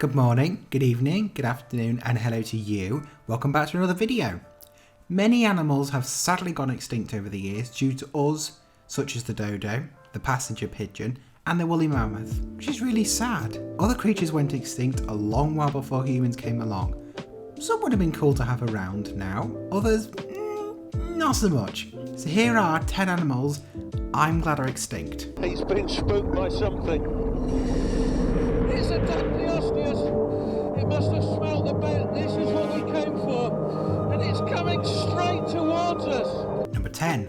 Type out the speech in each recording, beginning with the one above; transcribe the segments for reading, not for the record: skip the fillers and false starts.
Good morning, good evening, good afternoon, and hello to you. Welcome back to another video. Many animals have sadly gone extinct over the years due to us, such as the dodo, the passenger pigeon, and the woolly mammoth, which is really sad. Other creatures went extinct a long while before humans came along. Some would have been cool to have around now, others, not so much. So here are 10 animals I'm glad are extinct. He's been spooked by something. It's a Dunkleosteus. It must have smelt the bait. This is what we came for. And it's coming straight towards us. Number 10.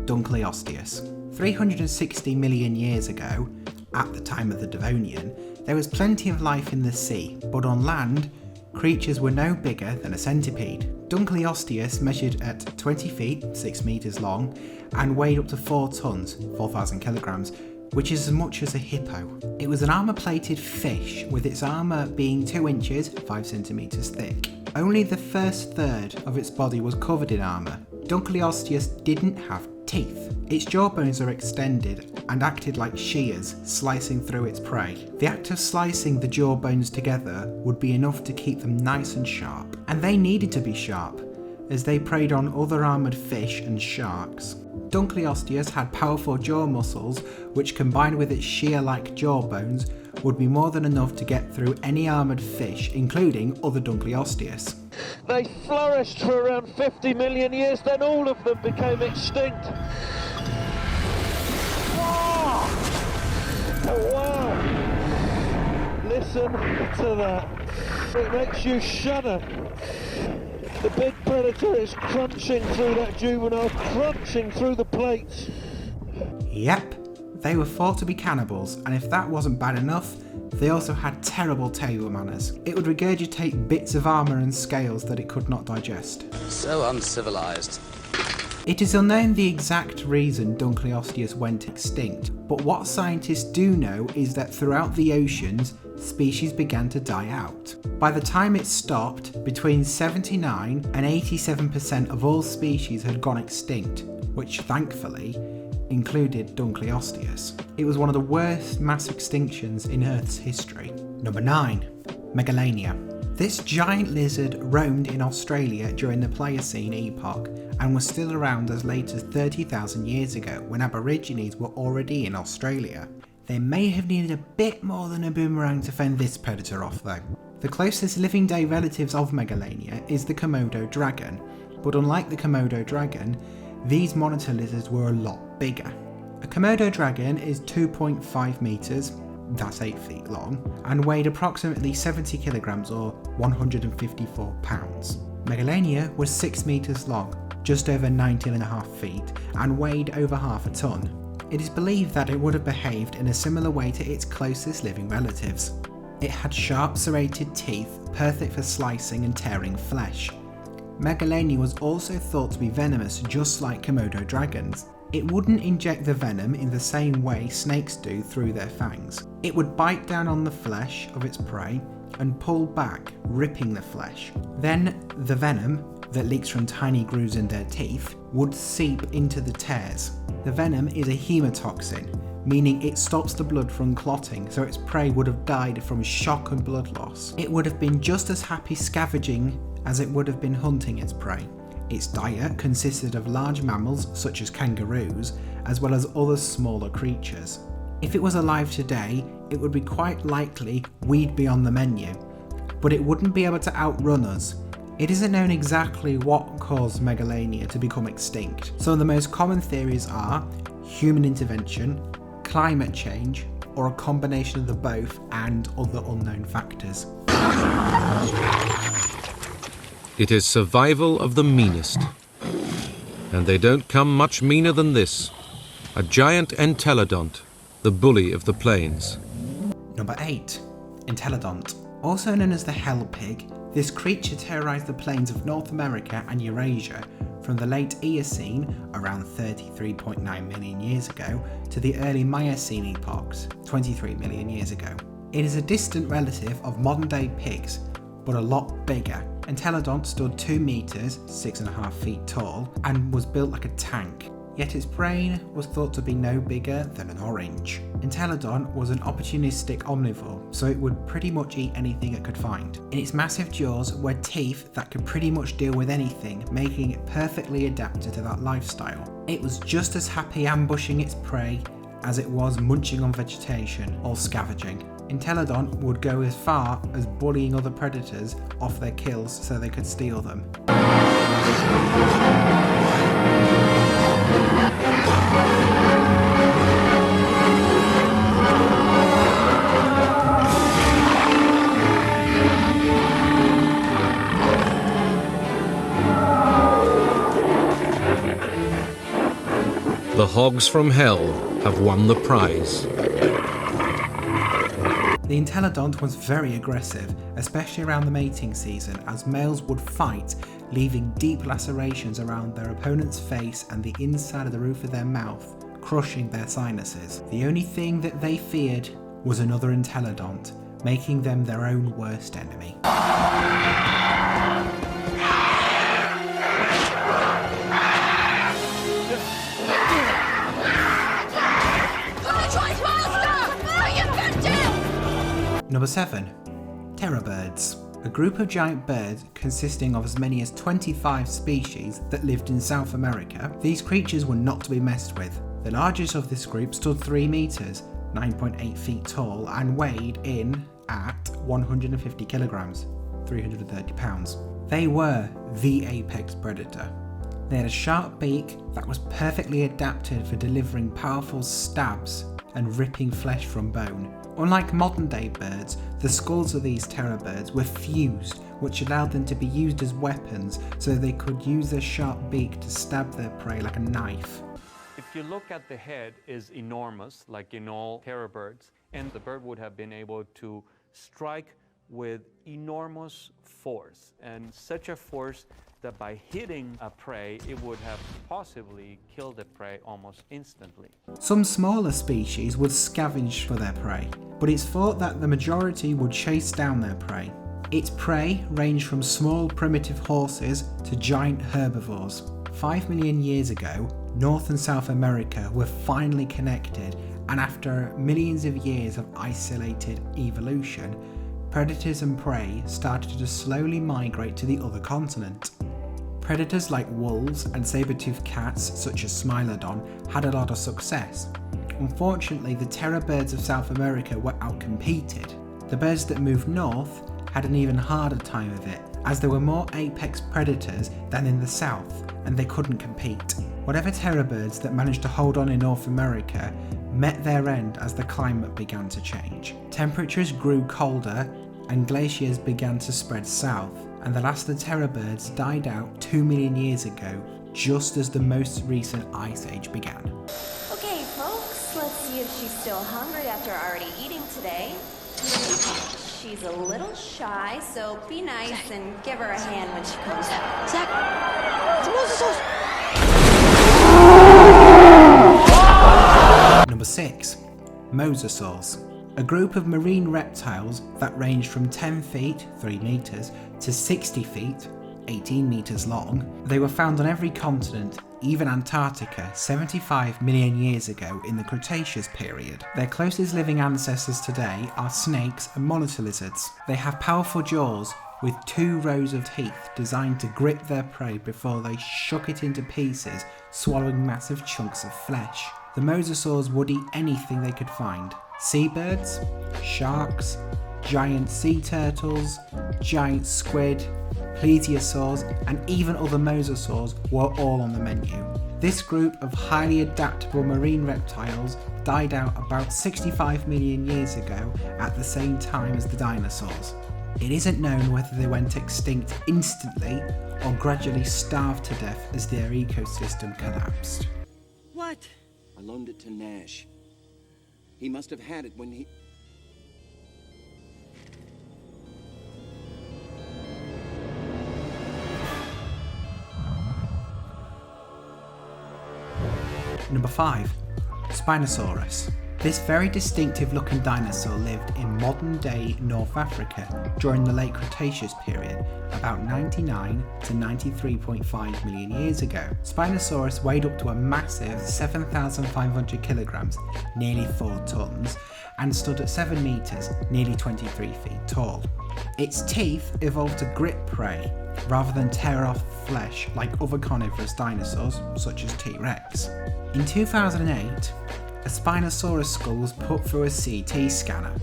Dunkleosteus. 360 million years ago, at the time of the Devonian, there was plenty of life in the sea, but on land, creatures were no bigger than a centipede. Dunkleosteus measured at 20 feet, 6 meters long, and weighed up to 4 tons, 4,000 kilograms, which is as much as a hippo. It was an armour-plated fish, with its armour being 2 inches, 5 centimeters thick. Only the first third of its body was covered in armour. Dunkleosteus didn't have teeth. Its jawbones are extended and acted like shears, slicing through its prey. The act of slicing the jawbones together would be enough to keep them nice and sharp. And they needed to be sharp, as they preyed on other armoured fish and sharks. Dunkleosteus had powerful jaw muscles, which combined with its shear-like jawbones would be more than enough to get through any armoured fish, including other Dunkleosteus. They flourished for around 50 million years, then all of them became extinct. Wow! Oh, wow! Listen to that. It makes you shudder. The big predator is crunching through that juvenile, crunching through the plates. Yep, they were thought to be cannibals, and if that wasn't bad enough, they also had terrible table manners. It would regurgitate bits of armour and scales that it could not digest. So uncivilized. It is unknown the exact reason Dunkleosteus went extinct, but what scientists do know is that throughout the oceans, species began to die out. By the time it stopped, between 79 and 87% of all species had gone extinct, which thankfully included Dunkleosteus. It was one of the worst mass extinctions in Earth's history. Number 9. Megalania. This giant lizard roamed in Australia during the Pliocene epoch and was still around as late as 30,000 years ago when Aborigines were already in Australia. They may have needed a bit more than a boomerang to fend this predator off though. The closest living day relatives of Megalania is the Komodo dragon, but unlike the Komodo dragon, these monitor lizards were a lot bigger. A Komodo dragon is 2.5 meters, that's 8 feet long, and weighed approximately 70 kilograms or 154 pounds. Megalania was 6 meters long, just over 19.5 feet, and weighed over half a ton. It is believed that it would have behaved in a similar way to its closest living relatives. It had sharp serrated teeth, perfect for slicing and tearing flesh. Megalania was also thought to be venomous, just like Komodo dragons. It wouldn't inject the venom in the same way snakes do through their fangs. It would bite down on the flesh of its prey and pull back, ripping the flesh. Then the venom, that leaks from tiny grooves in their teeth, would seep into the tears. The venom is a hemotoxin, meaning it stops the blood from clotting, so its prey would have died from shock and blood loss. It would have been just as happy scavenging as it would have been hunting its prey. Its diet consisted of large mammals such as kangaroos, as well as other smaller creatures. If it was alive today, it would be quite likely we'd be on the menu, but it wouldn't be able to outrun us. It isn't known exactly what caused Megalania to become extinct. Some of the most common theories are human intervention, climate change, or a combination of the both and other unknown factors. It is survival of the meanest. And they don't come much meaner than this. A giant entelodont, the bully of the plains. Number 8. Entelodont. Also known as the hell pig, this creature terrorised the plains of North America and Eurasia from the late Eocene, around 33.9 million years ago, to the early Miocene epochs, 23 million years ago. It is a distant relative of modern-day pigs, but a lot bigger. Entelodont stood 2 meters, 6.5 feet tall, and was built like a tank. yet its brain was thought to be no bigger than an orange. Entelodon was an opportunistic omnivore, so it would pretty much eat anything it could find. In its massive jaws were teeth that could pretty much deal with anything, making it perfectly adapted to that lifestyle. It was just as happy ambushing its prey as it was munching on vegetation or scavenging. Entelodon would go as far as bullying other predators off their kills so they could steal them. The hogs from hell have won the prize. The Entelodont was very aggressive, especially around the mating season, as males would fight, leaving deep lacerations around their opponent's face and the inside of the roof of their mouth, crushing their sinuses. The only thing that they feared was another Entelodont, making them their own worst enemy. Number 7. Terror birds. A group of giant birds consisting of as many as 25 species that lived in South America. These creatures were not to be messed with. The largest of this group stood 3 meters, 9.8 feet tall, and weighed in at 150 kilograms, 330 pounds. They were the apex predator. They had a sharp beak that was perfectly adapted for delivering powerful stabs and ripping flesh from bone. Unlike modern day birds, the skulls of these terror birds were fused, which allowed them to be used as weapons so they could use their sharp beak to stab their prey like a knife. If you look at the head, is enormous, like in all terror birds, and the bird would have been able to strike with enormous force, and such a force that by hitting a prey, it would have possibly killed the prey almost instantly. Some smaller species would scavenge for their prey, but it's thought that the majority would chase down their prey. Its prey ranged from small primitive horses to giant herbivores. 5 million years ago, North and South America were finally connected, and after millions of years of isolated evolution, predators and prey started to slowly migrate to the other continent. Predators like wolves and saber-toothed cats such as Smilodon had a lot of success. Unfortunately, the terror birds of South America were outcompeted. The birds that moved north had an even harder time of it, as there were more apex predators than in the south, and they couldn't compete. Whatever terror birds that managed to hold on in North America met their end as the climate began to change. Temperatures grew colder and glaciers began to spread south, and the last of the terror birds died out 2 million years ago, just as the most recent ice age began. Okay folks, let's see if she's still hungry after already eating today. She's a little shy, so be nice and give her a hand when she comes out. Zach, it's Number 6. Mosasaurs. A group of marine reptiles that ranged from 10 feet, 3 meters, to 60 feet, 18 meters long. They were found on every continent, even Antarctica, 75 million years ago in the Cretaceous period. Their closest living ancestors today are snakes and monitor lizards. They have powerful jaws with 2 rows of teeth designed to grip their prey before they shook it into pieces, swallowing massive chunks of flesh. The mosasaurs would eat anything they could find. Seabirds, sharks, giant sea turtles, giant squid, plesiosaurs, and even other mosasaurs were all on the menu. This group of highly adaptable marine reptiles died out about 65 million years ago at the same time as the dinosaurs. It isn't known whether they went extinct instantly or gradually starved to death as their ecosystem collapsed. What? I loaned it to Nash. He must have had it when he... Number 5. Spinosaurus. This very distinctive looking dinosaur lived in modern day North Africa during the late Cretaceous period, about 99 to 93.5 million years ago. Spinosaurus weighed up to a massive 7,500 kilograms, nearly 4 tons, and stood at 7 meters, nearly 23 feet tall. Its teeth evolved to grip prey, rather than tear off flesh like other carnivorous dinosaurs, such as T-Rex. In 2008, a Spinosaurus skull was put through a CT scanner,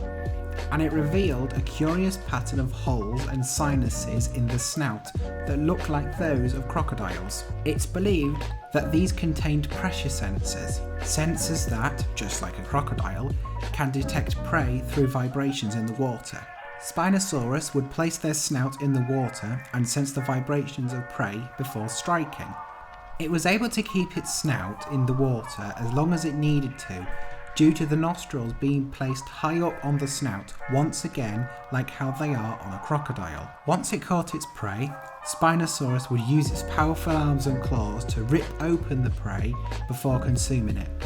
and it revealed a curious pattern of holes and sinuses in the snout that looked like those of crocodiles. It's believed that these contained pressure sensors, sensors that, just like a crocodile, can detect prey through vibrations in the water. Spinosaurus would place their snout in the water and sense the vibrations of prey before striking. It was able to keep its snout in the water as long as it needed to, due to the nostrils being placed high up on the snout, once again like how they are on a crocodile. Once it caught its prey, Spinosaurus would use its powerful arms and claws to rip open the prey before consuming it.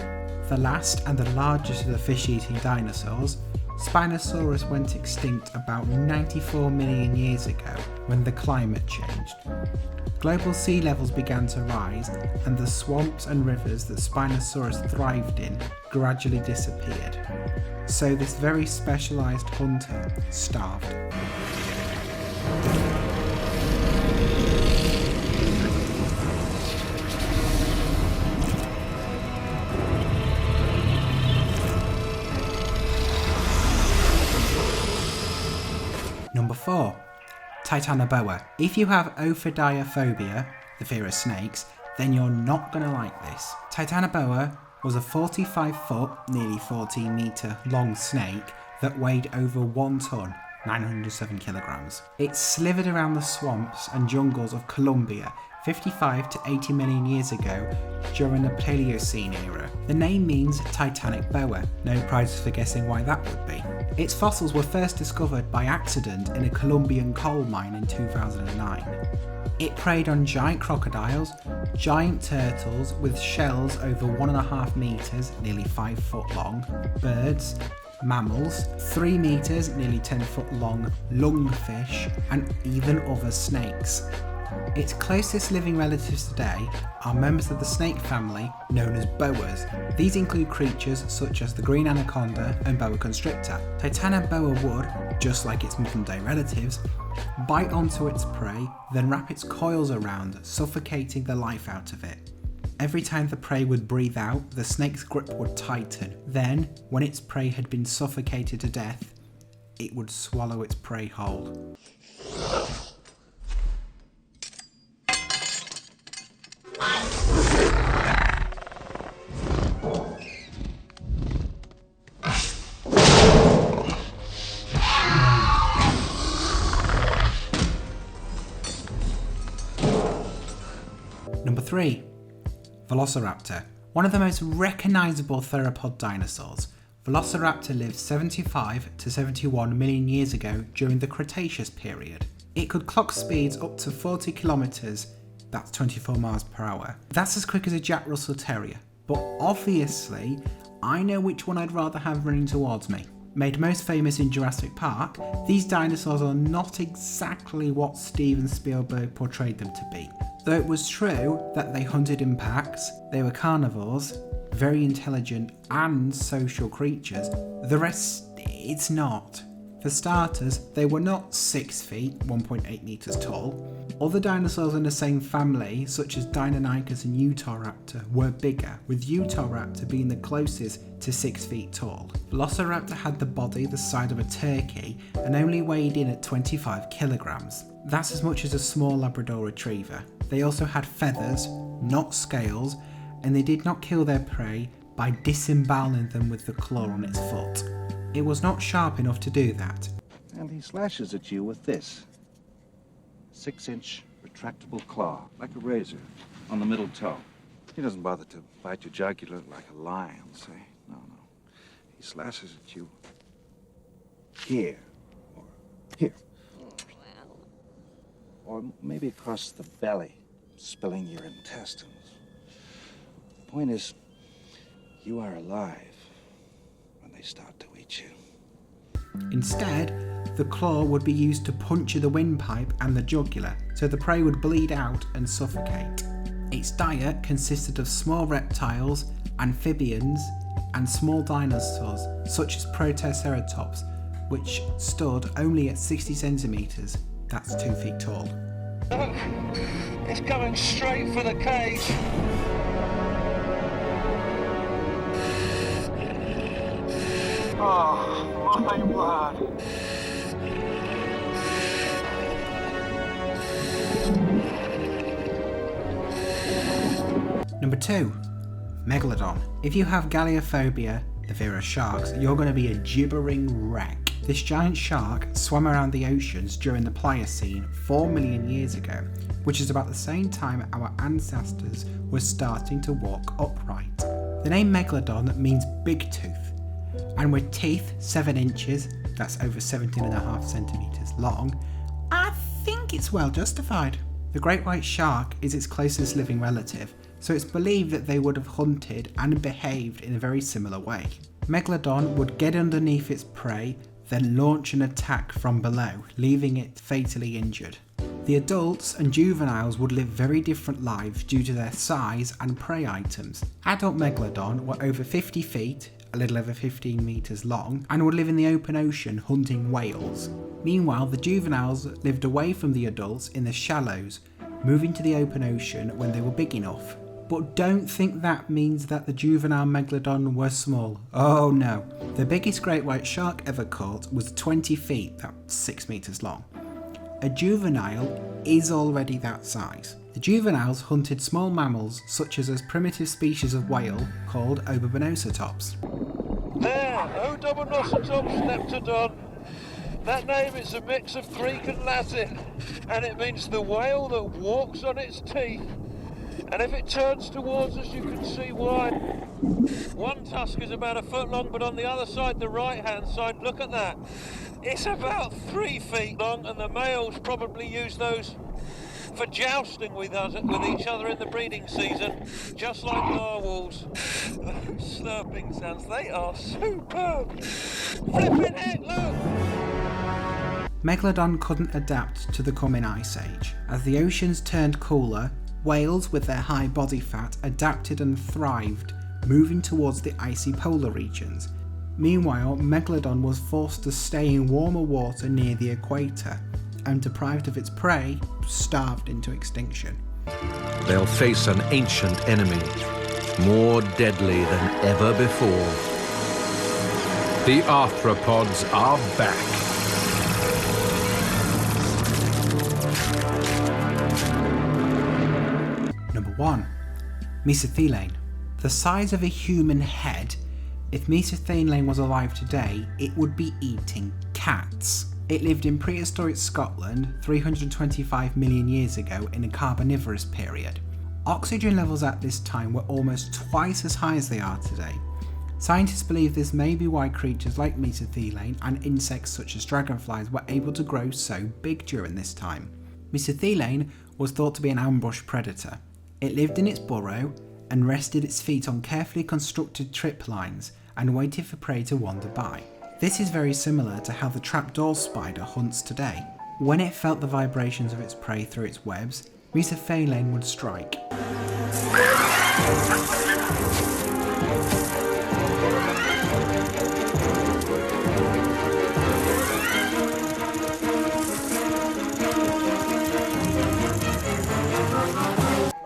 The last and the largest of the fish-eating dinosaurs, Spinosaurus went extinct about 94 million years ago when the climate changed. Global sea levels began to rise, and the swamps and rivers that Spinosaurus thrived in gradually disappeared. So this very specialised hunter starved. Number 4. Titanoboa. If you have ophidiophobia, the fear of snakes, then you're not going to like this. Titanoboa was a 45 foot, nearly 14 metre long snake that weighed over 1 ton, 907 kilograms. It slithered around the swamps and jungles of Colombia 55 to 80 million years ago during the Paleocene era. The name means Titanic boa, no prizes for guessing why that would be. Its fossils were first discovered by accident in a Colombian coal mine in 2009. It preyed on giant crocodiles, giant turtles with shells over 1.5 metres, nearly 5 foot long, birds, mammals, 3 metres, nearly 10 foot long, lungfish, and even other snakes. Its closest living relatives today are members of the snake family known as boas. These include creatures such as the green anaconda and boa constrictor. Titanoboa would, just like its modern day relatives, bite onto its prey, then wrap its coils around, suffocating the life out of it. Every time the prey would breathe out, the snake's grip would tighten. Then, when its prey had been suffocated to death, it would swallow its prey whole. Number 3. Velociraptor. One of the most recognisable theropod dinosaurs, Velociraptor lived 75 to 71 million years ago during the Cretaceous period. It could clock speeds up to 40 kilometres, that's 24 miles per hour. That's as quick as a Jack Russell Terrier, but obviously I know which one I'd rather have running towards me. Made most famous in Jurassic Park, these dinosaurs are not exactly what Steven Spielberg portrayed them to be. Though it was true that they hunted in packs, they were carnivores, very intelligent and social creatures, the rest, it's not. For starters, they were not 6 feet, 1.8 metres tall. Other dinosaurs in the same family, such as Deinonychus and Utahraptor, were bigger, with Utahraptor being the closest to 6 feet tall. Velociraptor had the body the size of a turkey and only weighed in at 25 kilograms. That's as much as a small Labrador retriever. They also had feathers, not scales, and they did not kill their prey by disemboweling them with the claw on its foot. It was not sharp enough to do that. And he slashes at you with this 6-inch retractable claw, like a razor, on the middle toe. He doesn't bother to bite your jugular like a lion, say. No. He slashes at you here, or here. Or maybe across the belly, spilling your intestines. The point is, you are alive. they start to eat you. Instead, the claw would be used to puncture the windpipe and the jugular, so the prey would bleed out and suffocate. Its diet consisted of small reptiles, amphibians, and small dinosaurs such as Protoceratops, which stood only at 60 centimetres, that's 2 feet tall. Look, it's coming straight for the cage. Oh, my word. Number 2. Megalodon. If you have Galeophobia, the fear of sharks, you're going to be a gibbering wreck. This giant shark swam around the oceans during the Pliocene 4 million years ago, which is about the same time our ancestors were starting to walk upright. The name Megalodon means big tooth, and with teeth 7 inches, that's over 17.5 centimetres long, I think it's well justified. The great white shark is its closest living relative, so it's believed that they would have hunted and behaved in a very similar way. Megalodon would get underneath its prey, then launch an attack from below, leaving it fatally injured. The adults and juveniles would live very different lives due to their size and prey items. Adult Megalodon were over 50 feet, a little over 15 metres long, and would live in the open ocean hunting whales. Meanwhile, the juveniles lived away from the adults in the shallows, moving to the open ocean when they were big enough. But don't think that means that the juvenile Megalodon were small. Oh no. The biggest great white shark ever caught was 20 feet, that's 6 metres long. A juvenile is already that size. The juveniles hunted small mammals such as a primitive species of whale called Odobenocetops. There, Odobenocetops leptodon. That name is a mix of Greek and Latin, and it means the whale that walks on its teeth. And if it turns towards us, you can see why. One tusk is about 1 foot long, but on the other side, the right-hand side, look at that. It's about 3 feet long, and the males probably use those for jousting with each other in the breeding season, just like narwhals. Slurping sounds, they are superb. Flipping heck, look! Megalodon couldn't adapt to the coming ice age. As the oceans turned cooler, whales with their high body fat adapted and thrived, moving towards the icy polar regions. Meanwhile, Megalodon was forced to stay in warmer water near the equator, and deprived of its prey, starved into extinction. They'll face an ancient enemy, more deadly than ever before. The arthropods are back. Number 1. Mesothelane. The size of a human head. If Mesothelane was alive today, it would be eating cats. It lived in prehistoric Scotland 325 million years ago in a Carboniferous period. Oxygen levels at this time were almost twice as high as they are today. Scientists believe this may be why creatures like Mesothelane and insects such as dragonflies were able to grow so big during this time. Mesothelane was thought to be an ambush predator. It lived in its burrow and rested its feet on carefully constructed trip lines and waited for prey to wander by. This is very similar to how the trapdoor spider hunts today. When it felt the vibrations of its prey through its webs, Mesothelane would strike.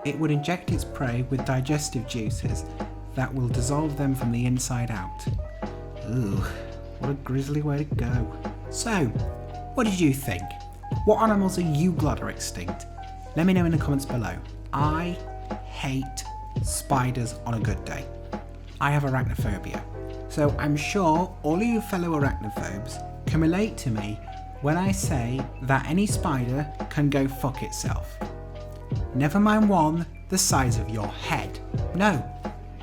It would inject its prey with digestive juices that will dissolve them from the inside out. Ooh, what a grisly way to go. So, what did you think? What animals are you glad are extinct? Let me know in the comments below. I hate spiders on a good day. I have arachnophobia. So I'm sure all of you fellow arachnophobes can relate to me when I say that any spider can go fuck itself. Never mind one the size of your head. No.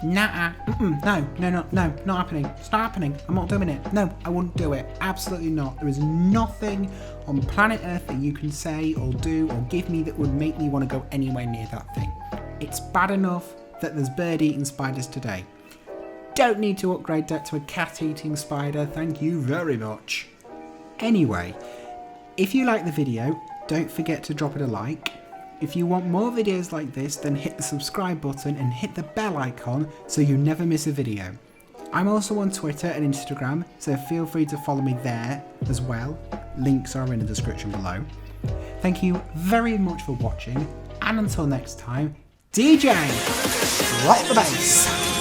Nah, no, not happening. It's not happening. I'm not doing it. No, I wouldn't do it. Absolutely not. There is nothing on planet Earth that you can say or do or give me that would make me want to go anywhere near that thing. It's bad enough that there's bird-eating spiders today. don't need to upgrade that to a cat-eating spider, thank you very much. Anyway, if you like the video, don't forget to drop it a like. If you want more videos like this, then hit the subscribe button and hit the bell icon so you never miss a video. I'm also on Twitter and Instagram, so feel free to follow me there as well. Links are in the description below. Thank you very much for watching, and until next time, DJ, rock the bass.